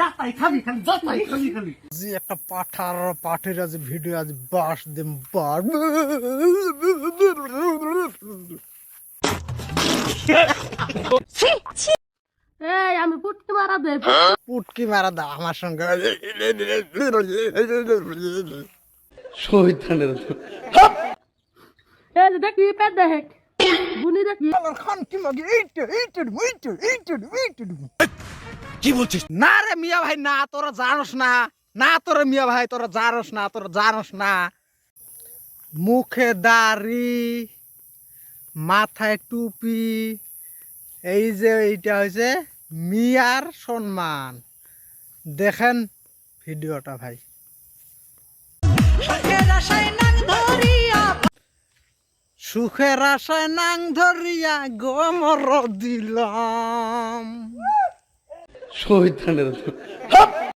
যাতাই খালি খালি যাতাই খালি খালি জি একটা পাঠের আজ ভিডিও আজ বাস দেম বাস এই আমি পুটকি মারা দেব পুটকি মারা দা আমার সঙ্গে এই যে দেখি পেট দেখ বুনি দেখি খান কি মাগে কি বলছিস না রে মিয়া ভাই না তোরা জানোস না না তোরা মিয়া ভাই তোরা জানোস না মুখে দাড়ি মাথায় টুপি এই যে এইটা হয়েছে মিয়ার সম্মান দেখেন ভিডিওটা ভাই সুখের আশায় নাং ধরিয়া গোমর দিলাম